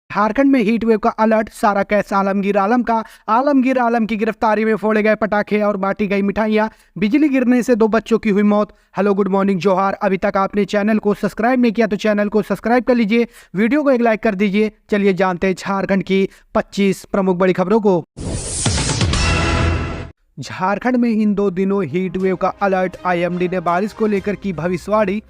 झारखंड में heat wave का alert. सारा कैस आलमगीर आलम की गिरफ्तारी में फोड़े गए पटाखे और बांटी गई मिठाइयां। बिजली गिरने से 2 बच्चों की हुई मौत। हेलो गुड मॉर्निंग जोहार। अभी तक आपने चैनल को सब्सक्राइब नहीं किया तो चैनल को सब्सक्राइब कर लीजिए, वीडियो को एक लाइक कर दीजिए। चलिए जानते हैं झारखंड की 25 प्रमुख बड़ी खबरों को। झारखंड में इन 2 दिनों हीट वेव का अलर्ट। आईएमडी ने बारिश को लेकर की भविष्यवाणी।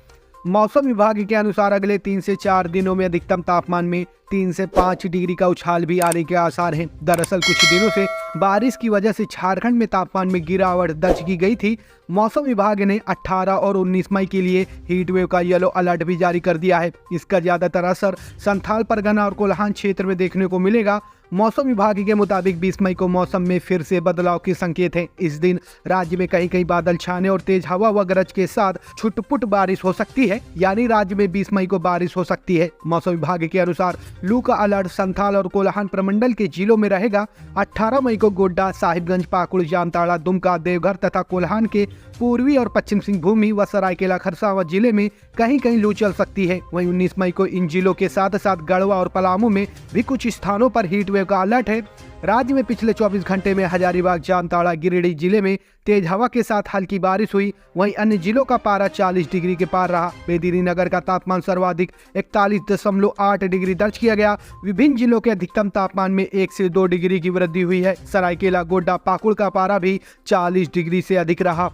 मौसम विभाग के अनुसार अगले 3 से 4 दिनों में अधिकतम तापमान में 3 से 5 डिग्री का उछाल भी आने के आसार हैं। दरअसल कुछ दिनों से बारिश की वजह से झारखंड में तापमान में गिरावट दर्ज की गई थी। मौसम विभाग ने 18 और 19 मई के लिए हीट वेव का येलो अलर्ट भी जारी कर दिया है। इसका ज्यादातर असर संथाल परगना और कोल्हान क्षेत्र में देखने को मिलेगा। मौसम विभाग के मुताबिक 20 मई को मौसम में फिर से बदलाव के संकेत हैं। इस दिन राज्य में कहीं कहीं बादल छाने और तेज हवा व गरज के साथ छुटपुट बारिश हो सकती है, यानी राज्य में 20 मई को बारिश हो सकती है। मौसम विभाग के अनुसार लू का अलर्ट संथाल और कोल्हान प्रमंडल के जिलों में रहेगा। 18 मई को गोड्डा, साहिबगंज, पाकुड़, जामताड़ा, दुमका, देवघर तथा कोल्हान के पूर्वी और पश्चिम सिंहभूमि व सरायकेला खरसावां जिले में कहीं कहीं लू चल सकती है। वहीं 19 मई को इन जिलों के साथ साथ गढ़वा और पलामू में भी कुछ स्थानों पर हीट वेव का अलर्ट है। राज्य में पिछले 24 घंटे में हजारीबाग, जामताड़ा, गिरिडीह जिले में तेज हवा के साथ हल्की बारिश हुई। वहीं अन्य जिलों का पारा 40 डिग्री के पार रहा। बेदिनी नगर का तापमान सर्वाधिक 41.8 डिग्री दर्ज किया गया। विभिन्न जिलों के अधिकतम तापमान में 1 से 2 डिग्री की वृद्धि हुई है। सरायकेला, गोड्डा, पाकुड़ का पारा भी 40 डिग्री से अधिक रहा।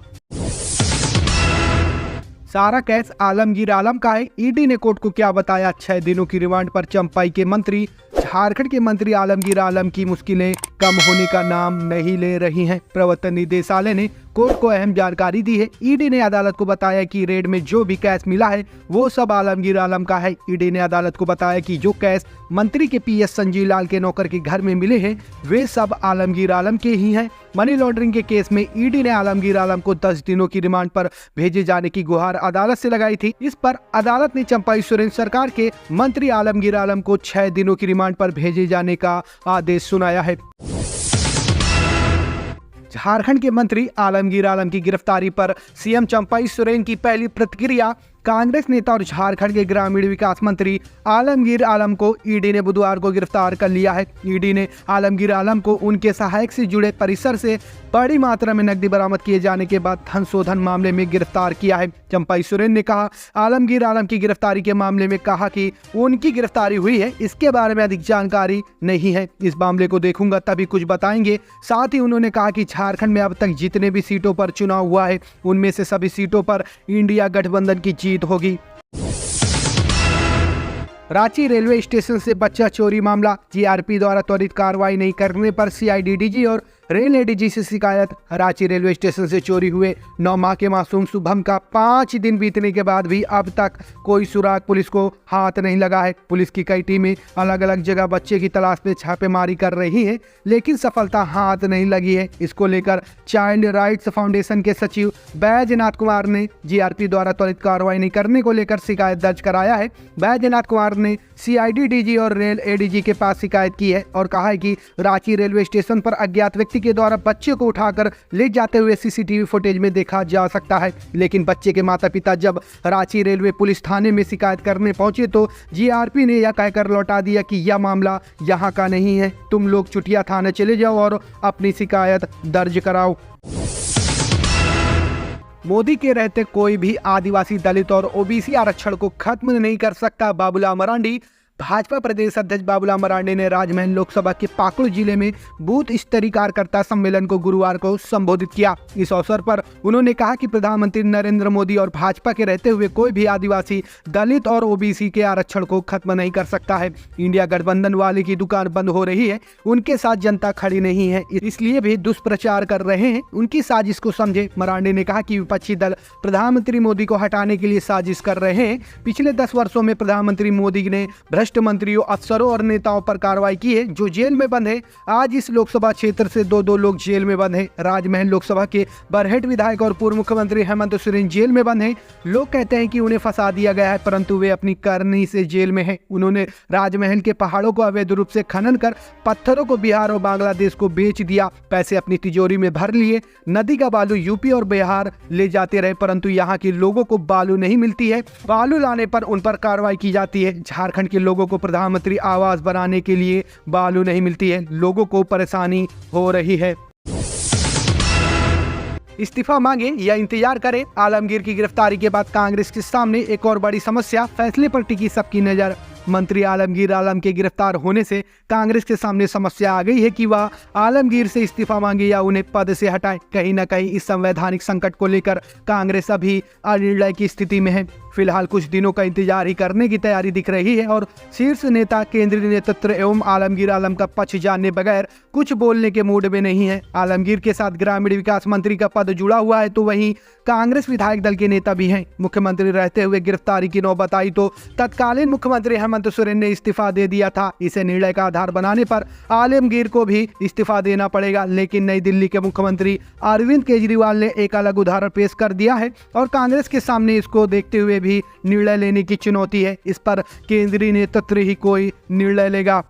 सारा कैस आलमगीर का है। ईडी ने कोर्ट को क्या बताया? 6 दिनों की रिमांड पर चंपाई के मंत्री। झारखंड के मंत्री आलमगीर की मुश्किलें कम होने का नाम नहीं ले रही हैं। प्रवर्तन निदेशालय ने कोर्ट को अहम जानकारी दी है। ईडी ने अदालत को बताया कि रेड में जो भी कैश मिला है वो सब आलमगीर का है। ईडी ने अदालत को बताया कि जो कैश मंत्री के पीएस संजीव लाल के नौकर के घर में मिले हैं वे सब आलमगीर के ही हैं। मनी लॉन्ड्रिंग के केस में ईडी ने आलमगीर को 10 दिनों की रिमांड पर भेजे जाने की गुहार अदालत से लगाई थी। इस पर अदालत ने चंपाई सुरेंद्र सरकार के मंत्री आलमगीर को 6 दिनों की रिमांड पर भेजे जाने का आदेश सुनाया है। झारखंड के मंत्री आलमगीर की गिरफ्तारी पर सीएम चंपाई सोरेन की पहली प्रतिक्रिया। कांग्रेस नेता और झारखंड के ग्रामीण विकास मंत्री आलमगीर को ईडी ने बुधवार को गिरफ्तार कर लिया है। ईडी ने आलमगीर को उनके सहायक से जुड़े परिसर से बड़ी मात्रा में नकदी बरामद किए जाने के बाद धन शोधन मामले में गिरफ्तार किया है। चंपाई सोरेन ने कहा आलमगीर की गिरफ्तारी के मामले में कहा कि उनकी गिरफ्तारी हुई है, इसके बारे में अधिक जानकारी नहीं है। इस मामले को देखूंगा तभी कुछ बताएंगे। साथ ही उन्होंने कहा कि झारखंड में अब तक जितने भी सीटों पर चुनाव हुआ है उनमें से सभी सीटों पर इंडिया गठबंधन की जीत होगी। रांची रेलवे स्टेशन से बच्चा चोरी मामला। जीआरपी द्वारा त्वरित कार्रवाई नहीं करने पर सीआईडी और रेल एडीजी से शिकायत। रांची रेलवे स्टेशन से चोरी हुए 9 माह के मासूम शुभम का 5 दिन बीतने के बाद भी अब तक कोई सुराग पुलिस को हाथ नहीं लगा है। पुलिस की कई टीमें अलग अलग जगह बच्चे की तलाश में छापेमारी कर रही हैं, लेकिन सफलता हाथ नहीं लगी है। इसको लेकर चाइल्ड राइट्स फाउंडेशन के सचिव बैजनाथ कुमार ने जीआरपी द्वारा त्वरित कार्रवाई नहीं करने को लेकर शिकायत दर्ज कराया है। बैजनाथ कुमार ने सीआईडी, डीजी और रेल एडीजी के पास शिकायत की है और कहा है कि रांची रेलवे स्टेशन पर अज्ञात व्यक्ति के द्वारा बच्चे को उठाकर ले जाते हुए सीसीटीवी फुटेज में देखा जा सकता है। लेकिन बच्चे के माता पिता जब रांची रेलवे पुलिस थाने में शिकायत करने पहुंचे तो जीआरपी ने यह कहकर लौटा दिया कि यह मामला यहां का नहीं है, तुम लोग चुटिया थाने चले जाओ और अपनी शिकायत दर्ज कराओ। मोदी के रहते कोई भी आदिवासी, दलित और ओबीसी आरक्षण को खत्म नहीं कर सकता। बाबूलाल मरांडी। भाजपा प्रदेश अध्यक्ष बाबूलाल मरांडी ने राजमहल लोकसभा के पाकुड़ जिले में बूथ स्तरीय कार्यकर्ता सम्मेलन को गुरुवार को संबोधित किया। इस अवसर पर उन्होंने कहा कि प्रधानमंत्री नरेंद्र मोदी और भाजपा के रहते हुए कोई भी आदिवासी, दलित और ओबीसी के आरक्षण को खत्म नहीं कर सकता है। इंडिया गठबंधन वाले की दुकान बंद हो रही है, उनके साथ जनता खड़ी नहीं है, इसलिए भी दुष्प्रचार कर रहे हैं, उनकी साजिश को समझे। मरांडी ने कहा कि विपक्षी दल प्रधानमंत्री मोदी को हटाने के लिए साजिश कर रहे हैं। पिछले 10 वर्षों में प्रधानमंत्री मोदी ने भ्रष्ट मंत्रियों, अफसरों और नेताओं पर कार्रवाई की है जो जेल में बंद है। आज इस लोकसभा क्षेत्र से 2 लोग जेल में बंद हैं। राजमहल लोकसभा के बरहेट विधायक और पूर्व मुख्यमंत्री हेमंत सोरेन जेल में बंद हैं। लोग कहते हैं कि उन्हें फंसा दिया गया है, परंतु वे अपनी करनी से जेल में हैं। उन्होंने राजमहल के पहाड़ों को अवैध रूप से खनन कर पत्थरों को बिहार और बांग्लादेश को बेच दिया। पैसे अपनी तिजोरी में भर लिए। नदी का बालू यूपी और बिहार ले जाते रहे, परंतु यहाँ के लोगों को बालू नहीं मिलती है। बालू लाने पर उन पर कार्रवाई की जाती है। झारखंड के लोगों लोगों को प्रधानमंत्री आवास बनाने के लिए बालू नहीं मिलती है, लोगों को परेशानी हो रही है। इस्तीफा मांगे या इंतजार करें, आलमगीर की गिरफ्तारी के बाद कांग्रेस के सामने एक और बड़ी समस्या, फैसले पर टिकी सबकी नजर। मंत्री आलमगीर आलम के गिरफ्तार होने से कांग्रेस के सामने समस्या आ गई है कि वह आलमगीर से इस्तीफा मांगे या उन्हें पद से हटाए। कहीं न कहीं इस संवैधानिक संकट को लेकर कांग्रेस अभी अनिर्णय की स्थिति में है। फिलहाल कुछ दिनों का इंतजार ही करने की तैयारी दिख रही है और शीर्ष नेता केंद्रीय नेतृत्व एवं आलमगीर आलम का पक्ष जानने बगैर कुछ बोलने के मूड में नहीं है। आलमगीर के साथ ग्रामीण विकास मंत्री का पद जुड़ा हुआ है तो वहीं कांग्रेस विधायक दल के नेता भी हैं। मुख्यमंत्री रहते हुए गिरफ्तारी की नौबत आई तो तत्कालीन मुख्यमंत्री हेमंत सोरेन ने इस्तीफा दे दिया था। इसे निर्णय का आधार बनाने पर आलमगीर को भी इस्तीफा देना पड़ेगा, लेकिन नई दिल्ली के मुख्यमंत्री अरविंद केजरीवाल ने एक अलग उदाहरण पेश कर दिया है और कांग्रेस के सामने इसको देखते हुए भी निर्णय लेने की चुनौती है। इस पर केंद्रीय नेतृत्व ही कोई निर्णय लेगा।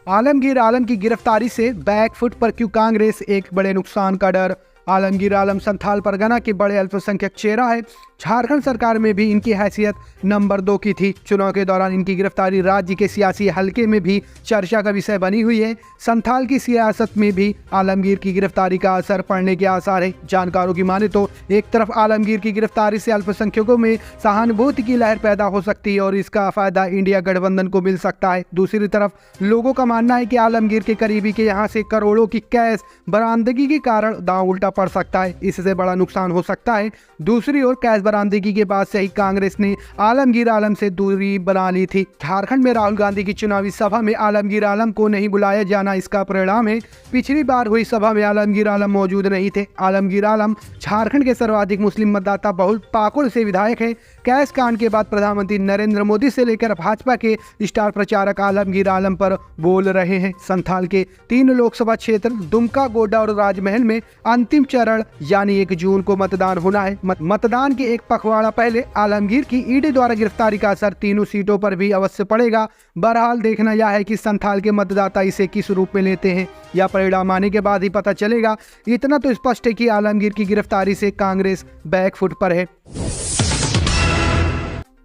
आलमगीर आलम की गिरफ्तारी से बैकफुट पर क्यों कांग्रेस, एक बड़े नुकसान का डर। आलमगीर आलम संथाल परगना के बड़े अल्पसंख्यक चेहरा है। झारखंड सरकार में भी इनकी हैसियत नंबर 2 की थी। चुनाव के दौरान इनकी गिरफ्तारी राज्य के सियासी हलके में भी चर्चा का विषय बनी हुई है। संथाल की सियासत में भी आलमगीर की गिरफ्तारी का असर पड़ने के आसार है। जानकारों की माने तो एक तरफ आलमगीर की गिरफ्तारी से अल्पसंख्यकों में सहानुभूति की लहर पैदा हो सकती है और इसका फायदा इंडिया गठबंधन को मिल सकता है। दूसरी तरफ लोगों का मानना है कि आलमगीर के करीबी के यहाँ से करोड़ों की कैश बरामदगी के कारण दांव उल्टा पड़ सकता है, इससे बड़ा नुकसान हो सकता है। दूसरी ओर कैश बरामदगी के बाद से ही कांग्रेस ने आलमगीर आलम से दूरी बना ली थी। झारखंड में राहुल गांधी की चुनावी सभा में आलमगीर आलम को नहीं बुलाया जाना इसका परिणाम है। पिछली बार हुई सभा में आलमगीर आलम मौजूद नहीं थे। आलमगीर आलम झारखंड के सर्वाधिक मुस्लिम मतदाता बहुल पाकुड़ से विधायक है। कैश कांड के बाद प्रधानमंत्री नरेंद्र मोदी से लेकर भाजपा के स्टार प्रचारक आलमगीर आलम पर बोल रहे हैं। संथाल के 3 लोकसभा क्षेत्र दुमका, गोड्डा और राजमहल में अंतिम चरण यानी 1 जून को मतदान होना है। मतदान के एक पखवाड़ा पहले आलमगीर की ईडी द्वारा गिरफ्तारी का असर तीनों सीटों पर भी अवश्य पड़ेगा। बहरहाल देखना यह है कि संथाल के मतदाता इसे किस रूप में लेते हैं, या परिणाम आने के बाद ही पता चलेगा। इतना तो स्पष्ट है कि आलमगीर की गिरफ्तारी से कांग्रेस बैकफुट पर है।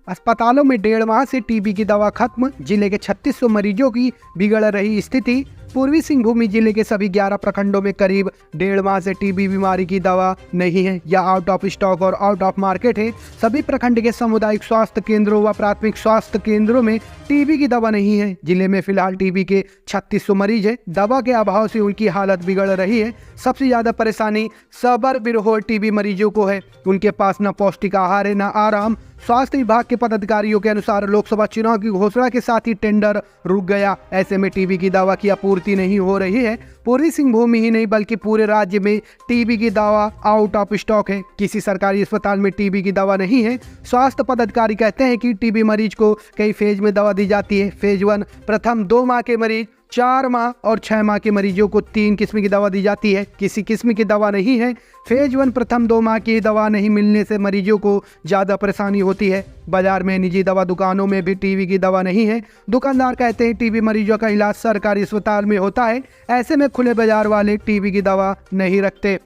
अस्पतालों में 1.5 माह से टीबी की दवा खत्म, जिले के 3600 मरीजों की बिगड़ रही स्थिति। पूर्वी सिंहभूम जिले के सभी 11 प्रखंडों में करीब 1.5 माह से टीबी बीमारी की दवा नहीं है या आउट ऑफ स्टॉक और आउट ऑफ मार्केट है। सभी प्रखंड के सामुदायिक स्वास्थ्य केंद्रों व प्राथमिक स्वास्थ्य केंद्रों में टीबी की दवा नहीं है। जिले में फिलहाल टीबी के 3600 मरीज है। दवा के अभाव से उनकी हालत बिगड़ रही है। सबसे ज्यादा परेशानी सबर बिरहोर टीबी मरीजों को है। उनके पास न पौष्टिक आहार है न आराम। स्वास्थ्य विभाग के पदाधिकारियों के अनुसार लोकसभा चुनाव की घोषणा के साथ ही टेंडर रुक गया। ऐसे में टीबी की दवा की आपूर्ति नहीं हो रही है। पूर्वी सिंहभूम ही नहीं बल्कि पूरे राज्य में टीबी की दवा आउट ऑफ स्टॉक है। किसी सरकारी अस्पताल में टीबी की दवा नहीं है। स्वास्थ्य पदाधिकारी कहते हैं कि टीबी मरीज को कई फेज में दवा दी जाती है। फेज 1 प्रथम 2 माह के मरीज, 4 माह और 6 माह के मरीजों को 3 किस्म की दवा दी जाती है। किसी किस्म की दवा नहीं है। फेज 1 प्रथम 2 माह की दवा नहीं मिलने से मरीजों को ज़्यादा परेशानी होती है। बाजार में निजी दवा दुकानों में भी टीबी की दवा नहीं है। दुकानदार कहते हैं टीबी मरीजों का इलाज सरकारी अस्पताल में होता है। ऐसे में खुले बाजार वाले टीबी की दवा नहीं रखते।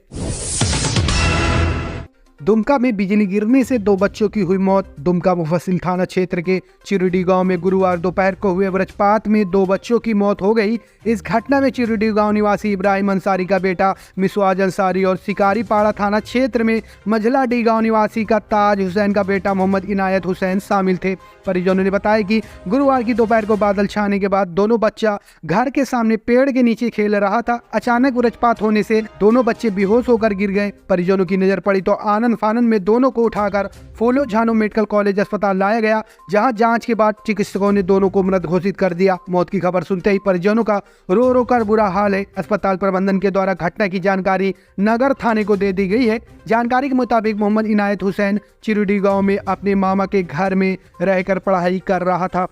दुमका में बिजली गिरने से 2 बच्चों की हुई मौत। दुमका मुफस्सिल थाना क्षेत्र के चिरुडी गांव में गुरुवार दोपहर को हुए वज्रपात में 2 बच्चों की मौत हो गई। इस घटना में चिरुडी गांव निवासी इब्राहिम अंसारी का बेटा मिसवाज अंसारी और शिकारीपाड़ा थाना क्षेत्र में मझलाडी गांव निवासी का ताज हुसैन का बेटा मोहम्मद इनायत हुसैन शामिल थे। परिजनों ने बताया कि गुरुवार की दोपहर को बादल छाने के बाद दोनों बच्चा घर के सामने पेड़ के नीचे खेल रहा था। अचानक वज्रपात होने से दोनों बच्चे बेहोश होकर गिर गए। परिजनों की नजर पड़ी तो आनंद फानन में दोनों को उठाकर फोलो झानो मेडिकल कॉलेज अस्पताल लाया गया, जहां जांच के बाद चिकित्सकों ने दोनों को मृत घोषित कर दिया। मौत की खबर सुनते ही परिजनों का रो रो कर बुरा हाल है। अस्पताल प्रबंधन के द्वारा घटना की जानकारी नगर थाने को दे दी गई है। जानकारी के मुताबिक मोहम्मद इनायत हुसैन चिरुडी गांव में अपने मामा के घर में रहकर पढ़ाई कर रहा था।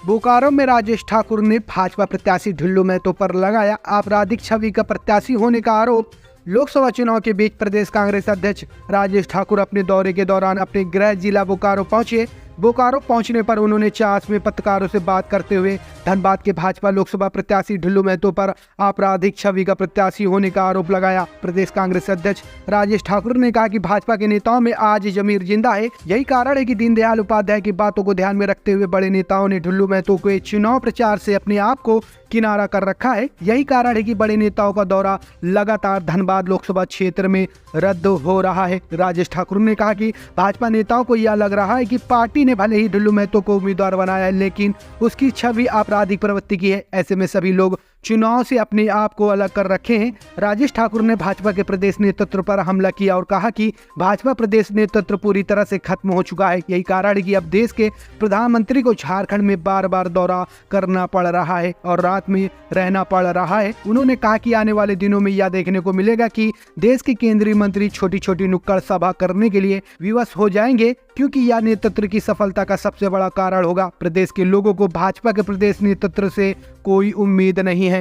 बोकारो में राजेश ठाकुर ने भाजपा प्रत्याशी ढिल्लो महतो पर लगाया आपराधिक छवि का प्रत्याशी होने का आरोप। लोकसभा चुनाव के बीच प्रदेश कांग्रेस अध्यक्ष राजेश ठाकुर अपने दौरे के दौरान अपने गृह जिला बोकारो पहुंचे। बोकारो पहुंचने पर उन्होंने चास में पत्रकारों से बात करते हुए धनबाद के भाजपा लोकसभा प्रत्याशी ढिल्लू महतो पर आपराधिक छवि का प्रत्याशी होने का आरोप लगाया। प्रदेश कांग्रेस अध्यक्ष राजेश ठाकुर ने कहा कि भाजपा के नेताओं में आज जमीर जिंदा है। यही कारण है कि दीनदयाल उपाध्याय की बातों को ध्यान में रखते हुए बड़े नेताओं ने ढिल्लू महतो के चुनाव प्रचार से अपने आप को किनारा कर रखा है। यही कारण है कि बड़े नेताओं का दौरा लगातार धनबाद लोकसभा क्षेत्र में रद्द हो रहा है। राजेश ठाकुर ने कहा कि भाजपा नेताओं को यह लग रहा है कि पार्टी ने भले ही ढिल्लू महतो को उम्मीदवार बनाया है, लेकिन उसकी छवि आपराधिक प्रवृत्ति की है। ऐसे में सभी लोग चुनाव से अपने आप को अलग कर रखे हैं। राजेश ठाकुर ने भाजपा के प्रदेश नेतृत्व पर हमला किया और कहा कि भाजपा प्रदेश नेतृत्व पूरी तरह से खत्म हो चुका है। यही कारण है कि अब देश के प्रधानमंत्री को झारखंड में बार बार दौरा करना पड़ रहा है और रात में रहना पड़ रहा है। उन्होंने कहा कि आने वाले दिनों में यह देखने को मिलेगा कि देश के केंद्रीय मंत्री छोटी छोटी नुक्कड़ सभा करने के लिए विवश हो जाएंगे, क्योंकि यह नेतृत्व की सफलता का सबसे बड़ा कारण होगा। प्रदेश के लोगों को भाजपा के प्रदेश नेतृत्व से कोई उम्मीद नहीं है।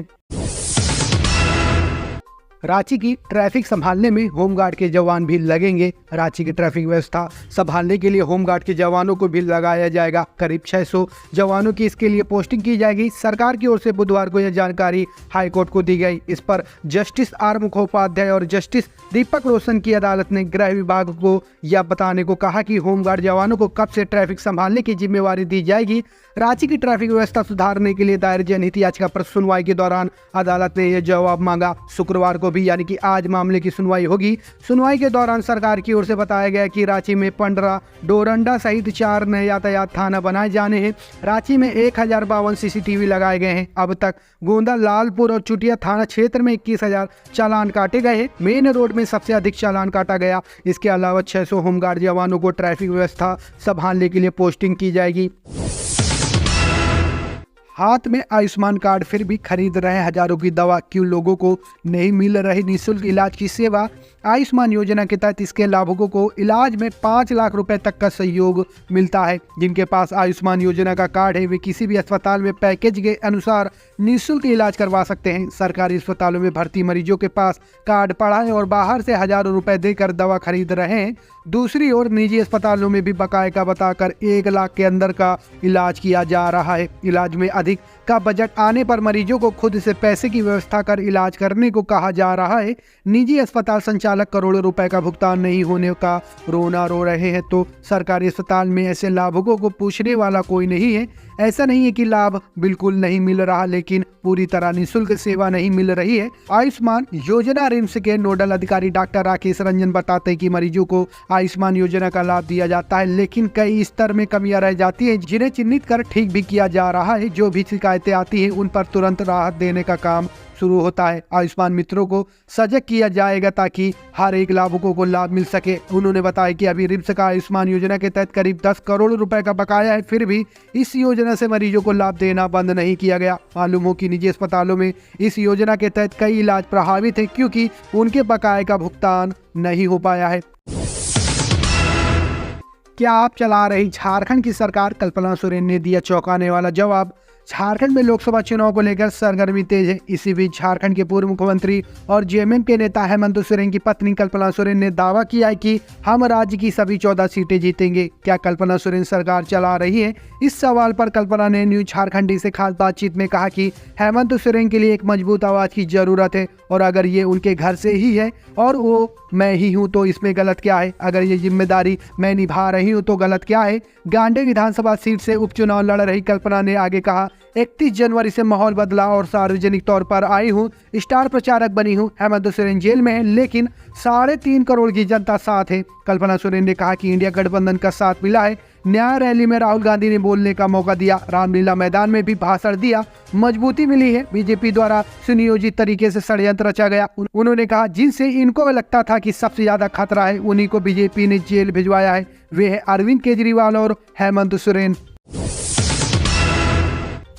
रांची की ट्रैफिक संभालने में होमगार्ड के जवान भी लगेंगे। रांची की ट्रैफिक व्यवस्था संभालने के लिए होमगार्ड के जवानों को भी लगाया जाएगा। करीब 600 जवानों की इसके लिए पोस्टिंग की जाएगी। सरकार की ओर से बुधवार को यह जानकारी हाईकोर्ट को दी गई। इस पर जस्टिस आर मुखोपाध्याय और जस्टिस दीपक रोशन की अदालत ने गृह विभाग को यह बताने को कहा कि होमगार्ड जवानों को कब से ट्रैफिक संभालने की जिम्मेवारी दी जाएगी। रांची की ट्रैफिक व्यवस्था सुधारने के लिए दायर जनहित याचिका पर सुनवाई के दौरान अदालत ने यह जवाब मांगा। शुक्रवार को भी यानी कि आज मामले की सुनवाई होगी। सुनवाई के दौरान सरकार की ओर से बताया गया कि रांची में पंडरा, डोरंडा सहित 4 नए यातायात थाना बनाए जाने हैं। रांची में 1052 CCTV लगाए गए हैं। अब तक गोंदा, लालपुर और चुटिया थाना क्षेत्र में 21,000 चालान काटे गए हैं। मेन रोड में सबसे अधिक चालान काटा गया। इसके अलावा 600 होमगार्ड जवानों को ट्रैफिक व्यवस्था संभालने के लिए पोस्टिंग की जाएगी। हाथ में आयुष्मान कार्ड फिर भी खरीद रहे हजारों की दवा, क्यों लोगों को नहीं मिल रही निःशुल्क इलाज की सेवा। आयुष्मान योजना के तहत इसके लाभुकों को इलाज में 5 लाख रुपए तक का सहयोग मिलता है। जिनके पास आयुष्मान योजना का कार्ड है वे किसी भी अस्पताल में पैकेज के अनुसार निःशुल्क इलाज करवा सकते हैं। सरकारी अस्पतालों में भर्ती मरीजों के पास कार्ड पड़ा है और बाहर से हजारों रुपए देकर दवा खरीद रहे हैं। दूसरी ओर निजी अस्पतालों में भी बकाया बताकर 1 लाख के अंदर का इलाज किया जा रहा है। इलाज में अधिक का बजट आने पर मरीजों को खुद से पैसे की व्यवस्था कर इलाज करने को कहा जा रहा है। निजी अस्पताल संचालक करोड़ों रुपए का भुगतान नहीं होने का रोना रो रहे हैं, तो सरकारी अस्पताल में ऐसे लाभुकों को पूछने वाला कोई नहीं है। ऐसा नहीं है कि लाभ बिल्कुल नहीं मिल रहा, लेकिन पूरी तरह निःशुल्क सेवा नहीं मिल रही है। आयुष्मान योजना रिम्स के नोडल अधिकारी डॉक्टर राकेश रंजन बताते हैं कि मरीजों को आयुष्मान योजना का लाभ दिया जाता है, लेकिन कई स्तर में कमियां रह जाती हैं, जिन्हें चिन्हित कर ठीक भी किया जा रहा है। जो भी शिकायतें आती हैं उन पर तुरंत राहत देने का काम शुरू होता है। आयुष्मान मित्रों को सजग किया जाएगा ताकि हर एक लाभुकों को लाभ मिल सके। उन्होंने बताया कि अभी रिम्स का आयुष्मान योजना के तहत करीब 10 करोड़ रुपए का बकाया है, फिर भी इस योजना से मरीजों को लाभ देना बंद नहीं किया गया। मालूम हो कि निजी अस्पतालों में इस योजना के तहत कई इलाज प्रभावित है, क्योंकि उनके बकाये का भुगतान नहीं हो पाया है। क्या आप चला रही झारखंड की सरकार? कल्पना सोरेन ने दिया चौंकाने वाला जवाब। झारखंड में लोकसभा चुनाव को लेकर सरगर्मी तेज है। इसी बीच झारखंड के पूर्व मुख्यमंत्री और जेएमएम के नेता हेमंत सोरेन की पत्नी कल्पना सोरेन ने दावा किया है कि हम राज्य की सभी 14 सीटें जीतेंगे। क्या कल्पना सोरेन सरकार चला रही है? इस सवाल पर कल्पना ने न्यूज झारखंडी से खास बातचीत में कहा कि हेमंत सोरेन के लिए एक मजबूत आवाज की जरूरत है, और अगर ये उनके घर से ही है और वो मैं ही हूँ तो इसमें गलत क्या है? अगर ये जिम्मेदारी मैं निभा रही हूँ तो गलत क्या है? गांडेय विधानसभा सीट से उपचुनाव लड़ रही कल्पना ने आगे कहा, 31 जनवरी से माहौल बदला और सार्वजनिक तौर पर आई हूँ, स्टार प्रचारक बनी हूँ। हेमंत सोरेन जेल में है, लेकिन 3.5 करोड़ की जनता साथ है। कल्पना सोरेन ने कहा कि इंडिया गठबंधन का साथ मिला है। न्याय रैली में राहुल गांधी ने बोलने का मौका दिया, रामलीला मैदान में भी भाषण दिया, मजबूती मिली है। बीजेपी द्वारा सुनियोजित तरीके से षड्यंत्र रचा गया। उन्होंने कहा जिनसे इनको लगता था कि सबसे ज्यादा खतरा है, उन्हीं को बीजेपी ने जेल भिजवाया है। वे है अरविंद केजरीवाल और हेमंत सोरेन।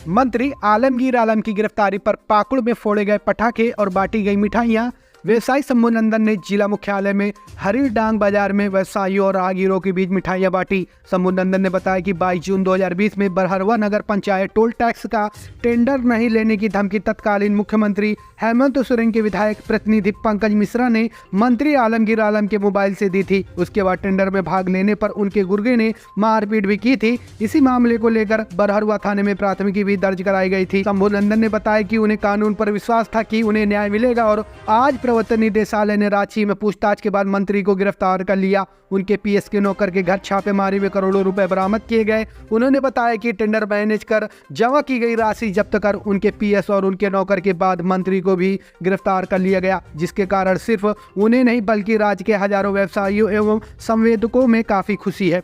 मंत्री आलमगीर आलम की गिरफ्तारी पर पाकुड़ में फोड़े गए पटाखे और बांटी गई मिठाइयां। व्यवसायी शंभू नंदन ने जिला मुख्यालय में हरी डांग बाजार में व्यवसायियों और राहगीरों के बीच मिठाइयां बांटी। शंभू नंदन ने बताया कि 22 जून 2020 में बरहरवा नगर पंचायत टोल टैक्स का टेंडर नहीं लेने की धमकी तत्कालीन मुख्यमंत्री हेमंत सोरेन के विधायक प्रतिनिधि पंकज मिश्रा ने मंत्री आलमगीर आलम के मोबाइल से दी थी। उसके बाद टेंडर में भाग लेने पर उनके गुर्गे ने मारपीट भी की थी। इसी मामले को लेकर बरहरवा थाने में प्राथमिकी भी दर्ज कराई गई थी। शंभू नंदन ने बताया कि उन्हें कानून पर विश्वास था कि उन्हें न्याय मिलेगा और आज प्रवर्तन निदेशालय ने रांची में पूछताछ के बाद मंत्री को गिरफ्तार कर लिया। उनके पीएस के नौकर के घर छापेमारी में करोड़ों रुपए बरामद किए गए। उन्होंने बताया कि टेंडर मैनेज कर जमा की गई राशि जब्त कर उनके पीएस और उनके नौकर के बाद मंत्री को भी गिरफ्तार कर लिया गया, जिसके कारण सिर्फ उन्हें नहीं बल्कि राज्य के हजारों व्यवसायियों एवं संवेदकों में काफी खुशी है।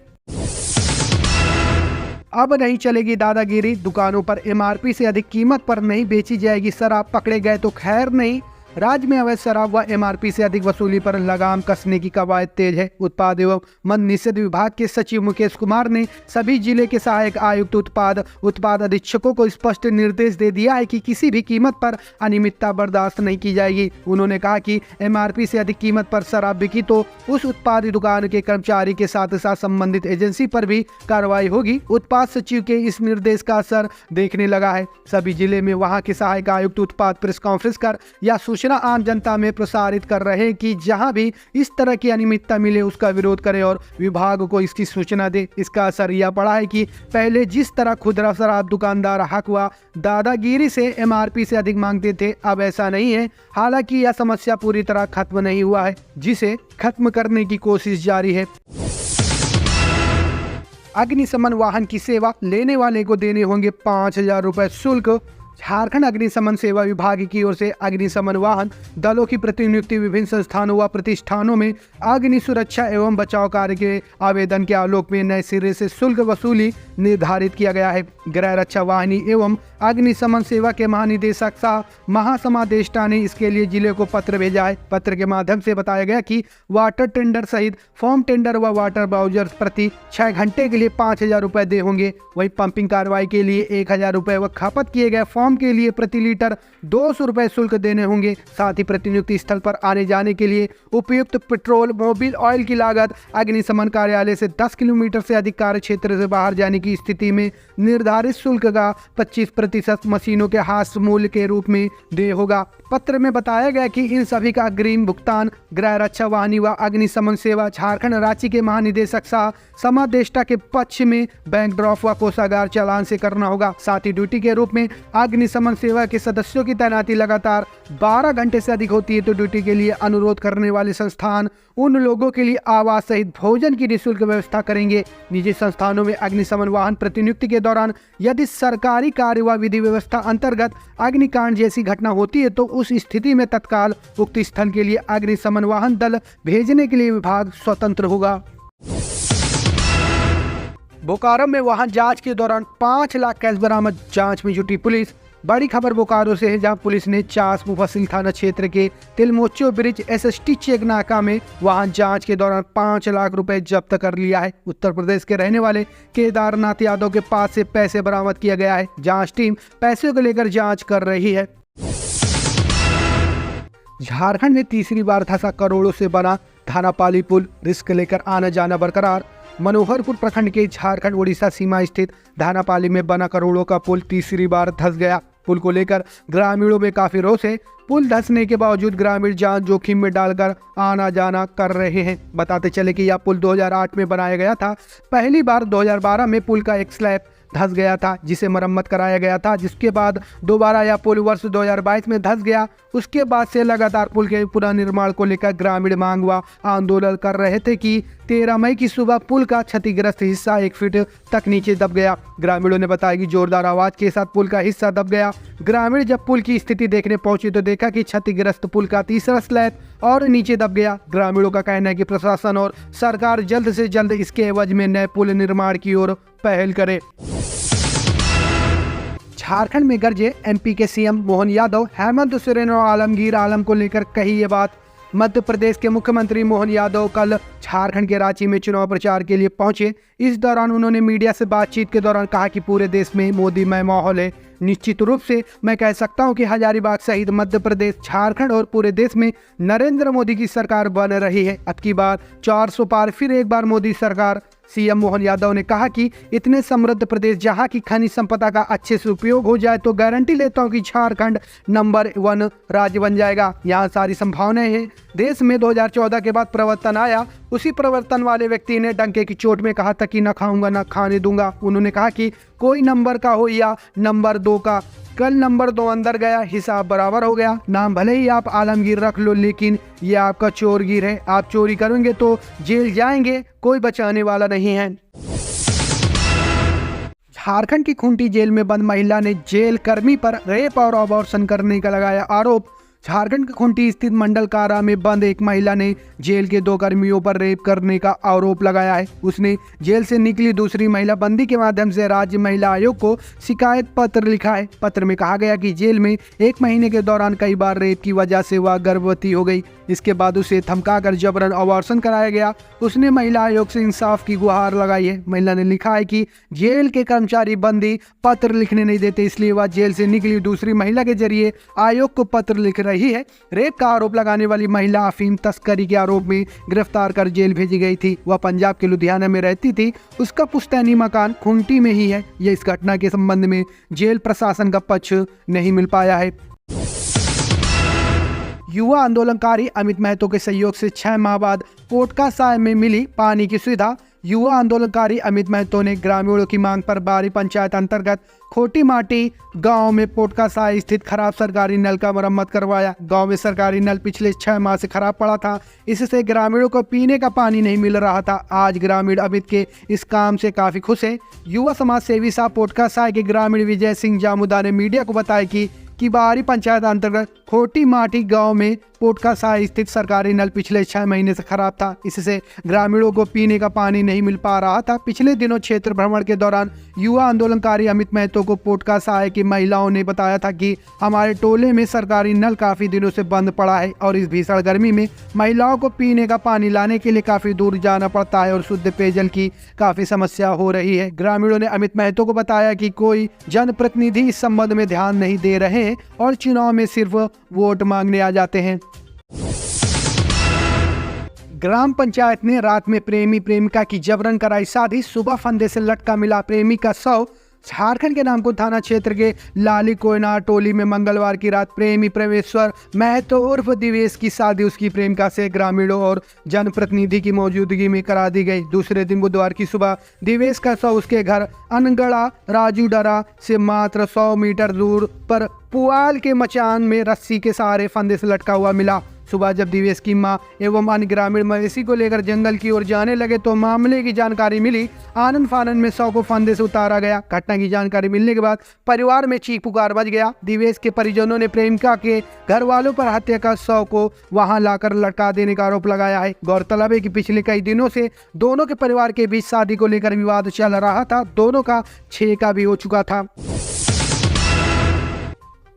अब नहीं चलेगी दादागिरी, दुकानों पर एमआरपी से अधिक कीमत पर नहीं बेची जाएगी शराब, पकड़े गए तो खैर नहीं। राज्य में अवैध शराब व एमआरपी से अधिक वसूली पर लगाम कसने की कवायद तेज है। उत्पाद एवं मद्य निषेध विभाग के सचिव मुकेश कुमार ने सभी जिले के सहायक आयुक्त उत्पाद अधीक्षकों को स्पष्ट निर्देश दे दिया है कि किसी भी कीमत पर अनियमितता बर्दाश्त नहीं की जाएगी। उन्होंने कहा कि एमआरपी से अधिक कीमत पर शराब बिकी तो उस उत्पाद दुकान के कर्मचारी के साथ साथ संबंधित एजेंसी पर भी कार्रवाई होगी। उत्पाद सचिव के इस निर्देश का असर देखने लगा है। सभी जिले में वहां के सहायक आयुक्त उत्पाद प्रेस कॉन्फ्रेंस कर या सूचना आम जनता में प्रसारित कर रहे हैं कि जहां भी इस तरह की अनियमितता मिले उसका विरोध करें और विभाग को इसकी सूचना दे। इसका असर यह पड़ा है कि पहले जिस तरह खुदरा शराब दुकानदार हक व दादागिरी से एमआरपी से अधिक मांगते थे, अब ऐसा नहीं है। हालांकि यह समस्या पूरी तरह खत्म नहीं हुआ है, जिसे खत्म करने की कोशिश जारी है। अग्निशमन वाहन की सेवा लेने वाले को देने होंगे 5,000 रुपए शुल्क। झारखंड अग्निशमन सेवा विभाग की ओर से अग्निशमन वाहन दलों की प्रतिनियुक्ति विभिन्न संस्थानों व प्रतिष्ठानों में अग्नि सुरक्षा एवं बचाव कार्य के आवेदन के आलोक में नए सिरे से शुल्क वसूली निर्धारित किया गया है। गृह रक्षा वाहिनी एवं अग्निशमन सेवा के महानिदेशक सह महासमादेष्टा ने इसके लिए जिले को पत्र भेजा है। पत्र के माध्यम से बताया गया कि वाटर टेंडर सहित फॉर्म टेंडर व वाटर बाउजर प्रति 6 घंटे के लिए 5,000 रुपए दे होंगे। वहीं पंपिंग कार्रवाई के लिए 1,000 रुपए व खपत किए गए फॉर्म के लिए प्रति लीटर 200 रुपए शुल्क देने होंगे। साथ ही प्रतिनियुक्ति स्थल पर आने जाने के लिए उपयुक्त पेट्रोल मोबिल ऑयल की लागत अग्निशमन कार्यालय से 10 किलोमीटर से अधिक कार्य क्षेत्र से बाहर जाने की स्थिति में निर्धारित शुल्क का 25% मशीनों के हाथ मूल्य के रूप में दे होगा। पत्र में बताया गया कि इन सभी का अग्रिम भुगतान गृह रक्षा वाहिनी व अग्निशमन सेवा झारखंड रांची के महानिदेशक सह समादेष्टा के पक्ष में बैंक ड्राफ्ट व कोषागार चालान से करना होगा। साथ ही ड्यूटी के रूप में अग्निशमन सेवा के सदस्यों की तैनाती लगातार 12 घंटे से अधिक होती है तो ड्यूटी के लिए अनुरोध करने वाले संस्थान उन लोगों के लिए आवास सहित भोजन की निःशुल्क व्यवस्था करेंगे। निजी संस्थानों में अग्निशमन वाहन प्रतिनियुक्ति के दौरान यदि सरकारी कार्य व विधि व्यवस्था अंतर्गत अग्निकांड जैसी घटना होती है तो उस स्थिति में तत्काल उक्त स्थल के लिए अग्निशमन वाहन दल भेजने के लिए विभाग स्वतंत्र होगा। बोकारो में वाहन जांच के दौरान 5 लाख कैश बरामद, जांच में जुटी पुलिस। बड़ी खबर बोकारो से है, जहां पुलिस ने चास मुफस्सिल थाना क्षेत्र के तिलमोचो ब्रिज एसएसटी चेक नाका में वाहन जांच के दौरान 5 लाख रुपए जब्त कर लिया है। उत्तर प्रदेश के रहने वाले केदारनाथ यादव के पास से पैसे बरामद किया गया है। जांच टीम पैसे को लेकर जांच कर रही है। झारखंड में तीसरी बार धंसा करोड़ों से बना धानापाली पुल, रिस्क लेकर आना जाना बरकरार। मनोहरपुर प्रखंड के झारखंड उड़ीसा सीमा स्थित धानापाली में बना करोड़ों का पुल तीसरी बार धंस गया। पुल को लेकर ग्रामीणों में काफी रोष है। पुल धंसने के बावजूद ग्रामीण जान जोखिम में डालकर आना जाना कर रहे हैं। बताते चले कि यह पुल 2008 में बनाया गया था। पहली बार 2012 में पुल का एक स्लैब धंस गया था, जिसे मरम्मत कराया गया था, जिसके बाद दोबारा यह पुल वर्ष 2022 में धंस गया। उसके बाद से लगातार पुल के पुनर्निर्माण को लेकर ग्रामीण मांग व आंदोलन कर रहे थे कि 13 मई की सुबह पुल का क्षतिग्रस्त हिस्सा 1 फीट तक नीचे दब गया। ग्रामीणों ने बताया कि जोरदार आवाज के साथ पुल का हिस्सा दब गया। ग्रामीण जब पुल की स्थिति देखने पहुंचे तो देखा कि क्षतिग्रस्त पुल का तीसरा स्लैब और नीचे दब गया। ग्रामीणों का कहना है कि प्रशासन और सरकार जल्द से जल्द इसके एवज में नए पुल निर्माण की ओर पहल करे। झारखंड में गरजे एमपी के सीएम मोहन यादव, हेमंत सोरेन और आलमगीर आलम को लेकर कही ये बात। मध्य प्रदेश के मुख्यमंत्री मोहन यादव कल झारखंड के रांची में चुनाव प्रचार के लिए पहुंचे। इस दौरान उन्होंने मीडिया से बातचीत के दौरान कहा कि पूरे देश में मोदीमय माहौल है। निश्चित रूप से मैं कह सकता हूं कि हजारीबाग सहित मध्य प्रदेश, झारखंड और पूरे देश में नरेंद्र मोदी की सरकार बन रही है। अब की बार 400 पार फिर एक बार मोदी सरकार। सीएम मोहन यादव ने कहा कि इतने समृद्ध प्रदेश जहां की खनिज संपदा का अच्छे से उपयोग हो जाए तो गारंटी लेता हूं कि झारखंड नंबर 1 राज्य बन जाएगा। यहां सारी संभावनाएं हैं। देश में 2014 के बाद परिवर्तन आया, उसी परिवर्तन वाले व्यक्ति ने डंके की चोट में कहा था कि न खाऊंगा न खाने दूंगा। उन्होंने कहा कि कोई नंबर का हो या नंबर 2 का, कल नंबर 2 अंदर गया, हिसाब बराबर हो गया। नाम भले ही आप आलमगीर रख लो, लेकिन ये आपका चोरगीर है। आप चोरी करेंगे तो जेल जाएंगे, कोई बचाने वाला नहीं है। झारखंड की खूंटी जेल में बंद महिला ने जेल कर्मी पर रेप और अबॉर्शन करने का लगाया आरोप। झारखंड के खूंटी स्थित मंडल कारा में बंद एक महिला ने जेल के 2 कर्मियों पर रेप करने का आरोप लगाया है। उसने जेल से निकली दूसरी महिला बंदी के माध्यम से राज्य महिला आयोग को शिकायत पत्र लिखा है। पत्र में कहा गया कि जेल में 1 महीने के दौरान कई बार रेप की वजह से वह गर्भवती हो गई। इसके बाद उसे धमकाकर जबरन अबॉर्शन कराया गया। उसने महिला आयोग से इंसाफ की गुहार लगाई है। महिला ने लिखा है कि जेल के कर्मचारी बंदी पत्र लिखने नहीं देते, इसलिए वह जेल से निकली दूसरी महिला के जरिए आयोग को पत्र लिख रही है। रेप का आरोप लगाने वाली महिला अफीम तस्करी के आरोप में गिरफ्तार कर जेल भेजी गई थी। वह पंजाब के लुधियाना में रहती थी। उसका पुश्तैनी मकान खूंटी में ही है। यह इस घटना के संबंध में जेल प्रशासन का पक्ष नहीं मिल पाया है। युवा आंदोलनकारी अमित महतो के सहयोग से 6 माह बाद कोटका साय में मिली पानी की सुविधा। युवा आंदोलनकारी अमित महतो ने ग्रामीणों की मांग पर बारी पंचायत अंतर्गत खोटी माटी गांव में पोटका साय स्थित खराब सरकारी नल का मरम्मत करवाया। गांव में सरकारी नल पिछले 6 माह से खराब पड़ा था। इससे ग्रामीणों को पीने का पानी नहीं मिल रहा था। आज ग्रामीण अमित के इस काम से काफी खुश है। युवा समाज सेवी साहब पोटका साय के ग्रामीण विजय सिंह जामुदा ने मीडिया को बताया कि बारी पंचायत अंतर्गत खोटी माटी गांव में पोटका साय स्थित सरकारी नल पिछले 6 महीने से खराब था। इससे ग्रामीणों को पीने का पानी नहीं मिल पा रहा था। पिछले दिनों क्षेत्र भ्रमण के दौरान युवा आंदोलनकारी अमित महतो को पोटका साय की महिलाओं ने बताया था कि हमारे टोले में सरकारी नल काफी दिनों से बंद पड़ा है और इस भीषण गर्मी में महिलाओं को पीने का पानी लाने के लिए काफी दूर जाना पड़ता है और शुद्ध पेयजल की काफी समस्या हो रही है। ग्रामीणों ने अमित महतो को बताया कि कोई जनप्रतिनिधि इस संबंध में ध्यान नहीं दे रहे हैं और चुनाव में सिर्फ वोट मांगने आ जाते हैं। ग्राम पंचायत ने रात में प्रेमी प्रेमिका की जबरन कराई शादी। सुबह फंदे से लटका मिला प्रेमी का शव। झारखंड के नामकुम थाना क्षेत्र के लाली कोयनार टोली में मंगलवार की रात प्रेमी प्रेमेश्वर महतो उर्फ दिवेश की शादी उसकी प्रेमिका से ग्रामीणों और जनप्रतिनिधि की मौजूदगी में करा दी गई। दूसरे दिन बुधवार की सुबह दिवेश का शव उसके घर अनगढ़ा राजूडरा से मात्र 100 मीटर दूर पर पुआल के मचान में रस्सी के सहारे फंदे से लटका हुआ मिला। सुबह जब दिवेश की मां एवं अन्य ग्रामीण मवेशी को लेकर जंगल की ओर जाने लगे तो मामले की जानकारी मिली। आनन फानन में शव को फंदे से उतारा गया। घटना की जानकारी मिलने के बाद परिवार में चीख पुकार मच गया। दिवेश के परिजनों ने प्रेमिका के घर वालों पर हत्या का शव को वहां लाकर लटका देने का आरोप लगाया है। गौरतलब है कि पिछले कई दिनों से दोनों के परिवार के बीच शादी को लेकर विवाद चल रहा था। दोनों का छेका भी हो चुका था।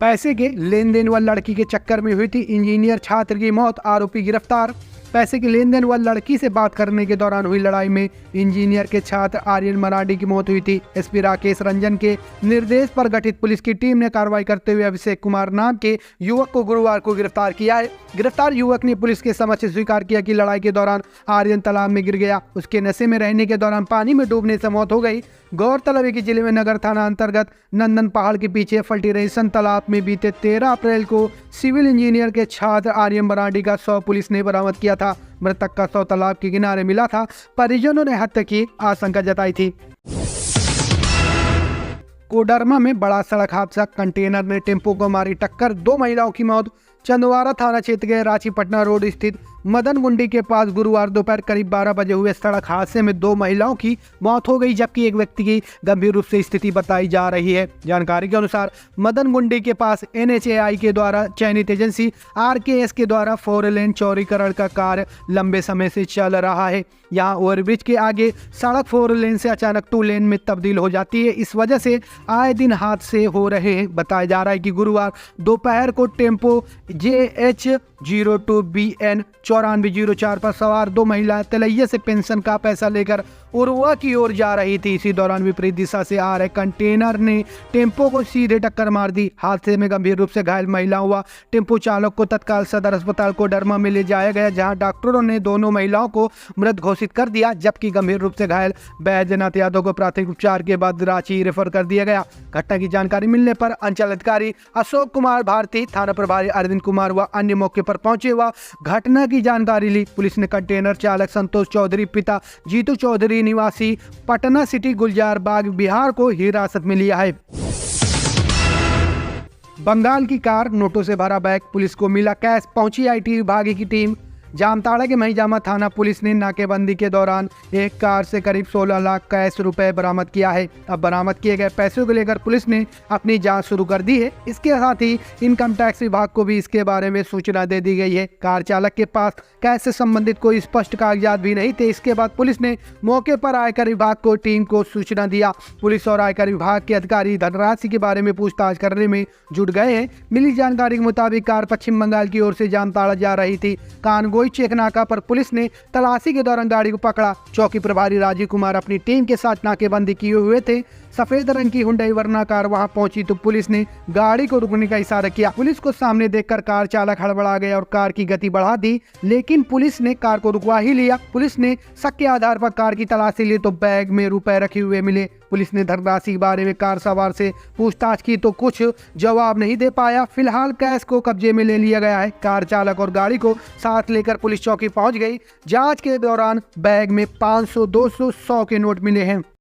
पैसे के लेन देन व लड़की के चक्कर में हुई थी इंजीनियर छात्र की मौत, आरोपी गिरफ्तार। पैसे के लेन देन व लड़की से बात करने के दौरान हुई लड़ाई में इंजीनियर के छात्र आर्यन मराठी की मौत हुई थी। एसपी राकेश रंजन के निर्देश पर गठित पुलिस की टीम ने कार्रवाई करते हुए अभिषेक कुमार नाम के युवक को गुरुवार को गिरफ्तार किया है। गिरफ्तार युवक ने पुलिस के समक्ष स्वीकार किया कि लड़ाई के दौरान आर्यन तालाब में गिर गया। उसके नशे में रहने के दौरान पानी में डूबने से मौत हो गई। गौरतलब है कि जिले में नगर थाना अंतर्गत नंदन पहाड़ के पीछे फल्टीरेशन तालाब में बीते 13 अप्रैल को सिविल इंजीनियर के छात्र आर्यन मराठी का शव पुलिस ने बरामद किया था। मृतक का शव तालाब के किनारे मिला था। परिजनों ने हत्या की आशंका जताई थी। कोडरमा में बड़ा सड़क हादसा, कंटेनर ने टेम्पो को मारी टक्कर, 2 महिलाओं की मौत। चंदवारा थाना क्षेत्र के रांची पटना रोड स्थित मदन गुंडी के पास गुरुवार दोपहर करीब 12 बजे हुए सड़क हादसे में 2 महिलाओं की मौत हो गई, जबकि एक व्यक्ति की गंभीर रूप से स्थिति बताई जा रही है। जानकारी के अनुसार मदन गुंडी के पास NHAI के द्वारा चयनित एजेंसी RKS के द्वारा 4 लेन चौड़ीकरण का कार्य लंबे समय से चल रहा है। यहाँ ओवरब्रिज के आगे सड़क 4 लेन से अचानक 2 लेन में तब्दील हो जाती है। इस वजह से आए दिन हादसे हो रहे हैं। बताया जा रहा है कि गुरुवार दोपहर को टेम्पो JH 02BN 9404 पर सवार 2 महिलाएं तलैया से पेंशन का पैसा लेकर उरुआ की ओर जा रही थी। इसी दौरान विपरीत दिशा से आ रहे कंटेनर ने टेम्पो को सीधे टक्कर मार दी। हादसे में गंभीर रूप से घायल महिला हुआ। टेम्पो चालक को तत्काल सदर अस्पताल कोडरमा में ले जाया गया, जहां डॉक्टरों ने दोनों महिलाओं को मृत घोषित कर दिया, जबकि गंभीर रूप से घायल बैजनाथ यादव को प्राथमिक उपचार के बाद रांची रेफर कर दिया गया। घटना की जानकारी मिलने पर अंचल अधिकारी अशोक कुमार भारती, थाना प्रभारी अरविंद कुमार व अन्य मौके पर पहुंचे व घटना की जानकारी ली। पुलिस ने कंटेनर चालक संतोष चौधरी पिता जीतू चौधरी निवासी पटना सिटी गुलजार बाग बिहार को हिरासत में लिया है। बंगाल की कार, नोटों से भरा बैग, पुलिस को मिला कैश। पहुंची आईटी विभाग की टीम। जामताड़ा के महिजामा थाना पुलिस ने नाकेबंदी के दौरान एक कार से करीब 16 लाख कैश रुपए बरामद किया है। अब बरामद किए गए पैसों को लेकर पुलिस ने अपनी जांच शुरू कर दी है। इसके साथ ही इनकम टैक्स विभाग को भी इसके बारे में सूचना दे दी गई है। कार चालक के पास कैश से संबंधित कोई स्पष्ट कागजात भी नहीं थे। इसके बाद पुलिस ने मौके पर आयकर विभाग को टीम को सूचना दिया। पुलिस और आयकर विभाग के अधिकारी धनराशि के बारे में पूछताछ करने में जुट गए हैं। मिली जानकारी के मुताबिक कार पश्चिम बंगाल की ओर से जामताड़ा जा रही थी। कानगोई चेक नाका पर पुलिस ने तलाशी के दौरान गाड़ी को पकड़ा। चौकी प्रभारी राजीव कुमार अपनी टीम के साथ नाकेबंदी किए हुए थे। सफेद रंग की हुंडई वर्ना कार वहां पहुंची तो पुलिस ने गाड़ी को रुकने का इशारा किया। पुलिस को सामने देखकर कार चालक हड़बड़ा गया और कार की गति बढ़ा दी, लेकिन पुलिस ने कार को रुकवा ही लिया। पुलिस ने शक के आधार पर कार की तलाशी ली तो बैग में रुपए रखे हुए मिले। पुलिस ने धनराशि के बारे में कार सवार से पूछताछ की तो कुछ जवाब नहीं दे पाया। फिलहाल कैश को कब्जे में ले लिया गया है। कार चालक और गाड़ी को साथ लेकर पुलिस चौकी पहुंच गई। जांच के दौरान बैग में 500, 200, 100 के नोट मिले हैं।